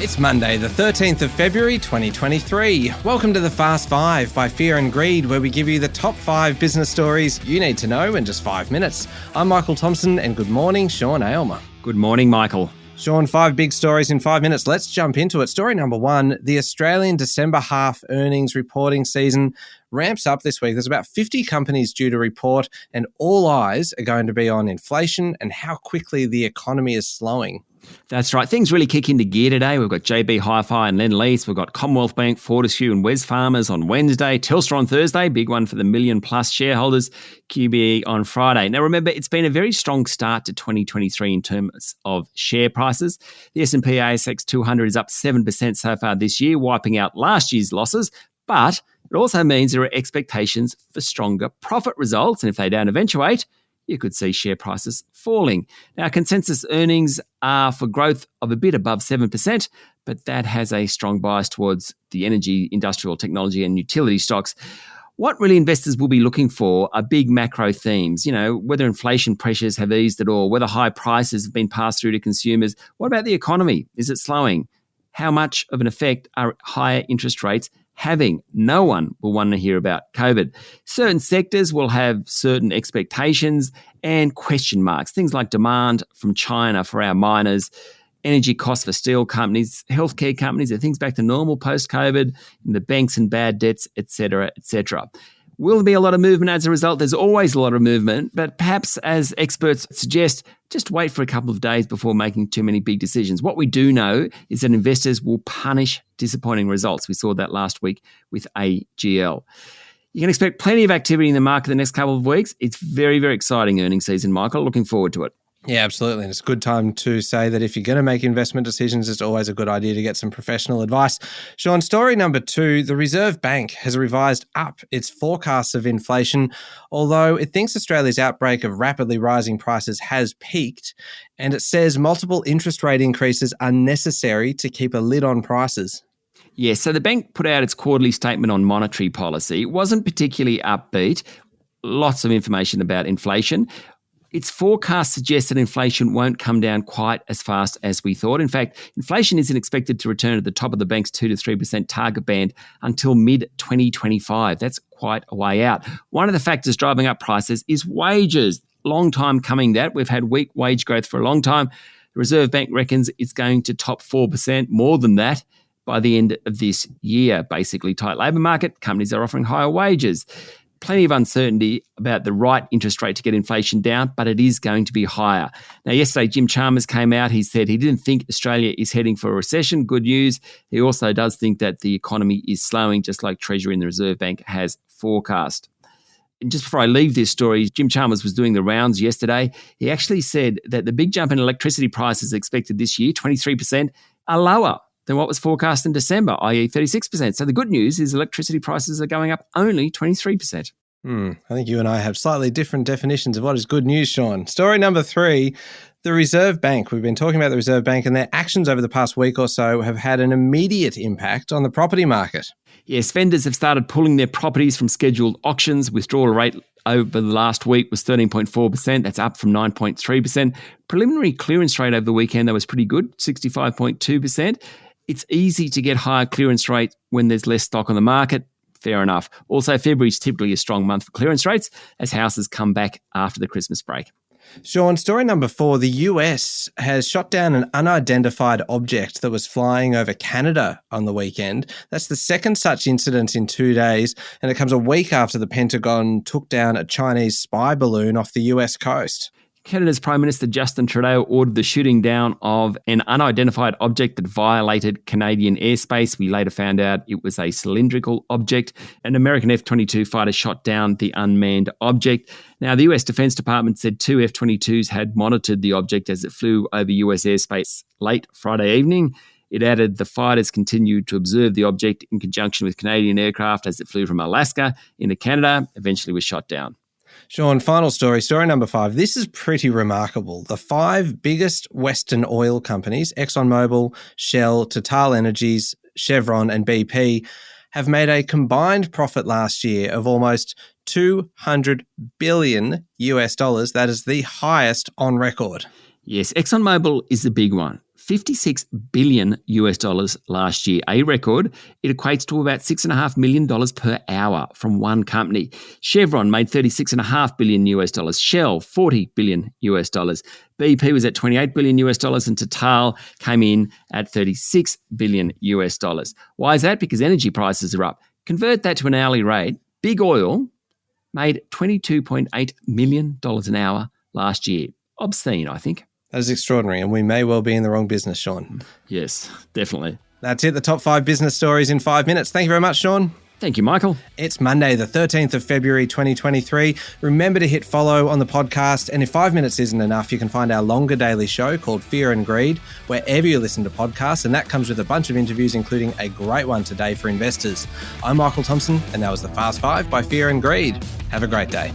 It's Monday, the 13th of February, 2023. Welcome to the Fast Five by Fear and Greed, where we give you the top 5 business stories you need to know in just 5 minutes. I'm Michael Thompson, and good morning, Sean Aylmer. Good morning, Michael. Sean, 5 big stories in 5 minutes. Let's jump into it. Story number 1, the Australian December half earnings reporting season ramps up this week. There's about 50 companies due to report, and all eyes are going to be on inflation and how quickly the economy is slowing. That's right. Things really kick into gear today. We've got JB Hi-Fi and Lend-Lease. We've got Commonwealth Bank, Fortescue and Wesfarmers on Wednesday. Telstra on Thursday, big one for the million-plus shareholders. QBE on Friday. Now, remember, it's been a very strong start to 2023 in terms of share prices. The S&P ASX 200 is up 7% so far this year, wiping out last year's losses. But it also means there are expectations for stronger profit results. And if they don't eventuate, you could see share prices falling. Now, consensus earnings are for growth of a bit above 7%, but that has a strong bias towards the energy, industrial technology and utility stocks. What really investors will be looking for are big macro themes, whether inflation pressures have eased at all, whether high prices have been passed through to consumers. What about the economy? Is it slowing? How much of an effect are higher interest rates having? No one will want to hear about COVID. Certain sectors will have certain expectations and question marks. Things like demand from China for our miners, energy costs for steel companies, healthcare companies, are things back to normal post-COVID, the banks and bad debts, etc., etc. Will there be a lot of movement as a result? There's always a lot of movement, but perhaps, as experts suggest, just wait for a couple of days before making too many big decisions. What we do know is that investors will punish disappointing results. We saw that last week with AGL. You can expect plenty of activity in the market the next couple of weeks. It's very, very exciting earnings season, Michael. Looking forward to it. Yeah, absolutely. And it's a good time to say that if you're going to make investment decisions, it's always a good idea to get some professional advice. Sean, story number 2, the Reserve Bank has revised up its forecasts of inflation, although it thinks Australia's outbreak of rapidly rising prices has peaked, and it says multiple interest rate increases are necessary to keep a lid on prices. Yeah, so the bank put out its quarterly statement on monetary policy. It wasn't particularly upbeat. Lots of information about inflation. Its forecast suggests that inflation won't come down quite as fast as we thought. In fact, inflation isn't expected to return to the top of the bank's 2 to 3% target band until mid-2025. That's quite a way out. One of the factors driving up prices is wages. Long time coming that. We've had weak wage growth for a long time. The Reserve Bank reckons it's going to top 4%, more than that, by the end of this year. Basically, tight labour market, companies are offering higher wages. Plenty of uncertainty about the right interest rate to get inflation down, but it is going to be higher. Now, yesterday, Jim Chalmers came out. He said he didn't think Australia is heading for a recession. Good news. He also does think that the economy is slowing, just like Treasury and the Reserve Bank has forecast. And just before I leave this story, Jim Chalmers was doing the rounds yesterday. He actually said that the big jump in electricity prices expected this year, 23%, are lower than what was forecast in December, i.e. 36%. So the good news is electricity prices are going up only 23%. I think you and I have slightly different definitions of what is good news, Sean. Story number 3, the Reserve Bank. We've been talking about the Reserve Bank, and their actions over the past week or so have had an immediate impact on the property market. Yes, vendors have started pulling their properties from scheduled auctions. Withdrawal rate over the last week was 13.4%. That's up from 9.3%. Preliminary clearance rate over the weekend, that was pretty good, 65.2%. It's easy to get higher clearance rate when there's less stock on the market. Fair enough. Also, February is typically a strong month for clearance rates as houses come back after the Christmas break. Sean, story number 4, the US has shot down an unidentified object that was flying over Canada on the weekend. That's the second such incident in 2 days, and it comes a week after the Pentagon took down a Chinese spy balloon off the US coast. Canada's Prime Minister Justin Trudeau ordered the shooting down of an unidentified object that violated Canadian airspace. We later found out it was a cylindrical object. An American F-22 fighter shot down the unmanned object. Now, the US Defense Department said 2 F-22s had monitored the object as it flew over US airspace late Friday evening. It added the fighters continued to observe the object in conjunction with Canadian aircraft as it flew from Alaska into Canada, eventually was shot down. Sean, final story number 5. This is pretty remarkable. The 5 biggest Western oil companies, ExxonMobil, Shell, TotalEnergies, Chevron and BP, have made a combined profit last year of almost $200 billion. That is the highest on record. Yes, ExxonMobil is the big one. $56 billion last year, a record. It equates to about $6.5 million per hour from one company. Chevron made $36.5 billion. Shell, $40 billion. BP was at $28 billion and Total came in at $36 billion. Why is that? Because energy prices are up. Convert that to an hourly rate. Big Oil made $22.8 million an hour last year. Obscene, I think. That is extraordinary, and we may well be in the wrong business, Sean. Yes, definitely. That's it, the top 5 business stories in 5 minutes. Thank you very much, Sean. Thank you, Michael. It's Monday, the 13th of February, 2023. Remember to hit follow on the podcast, and if 5 minutes isn't enough, you can find our longer daily show called Fear and Greed wherever you listen to podcasts, and that comes with a bunch of interviews, including a great one today for investors. I'm Michael Thompson, and that was the Fast 5 by Fear and Greed. Have a great day.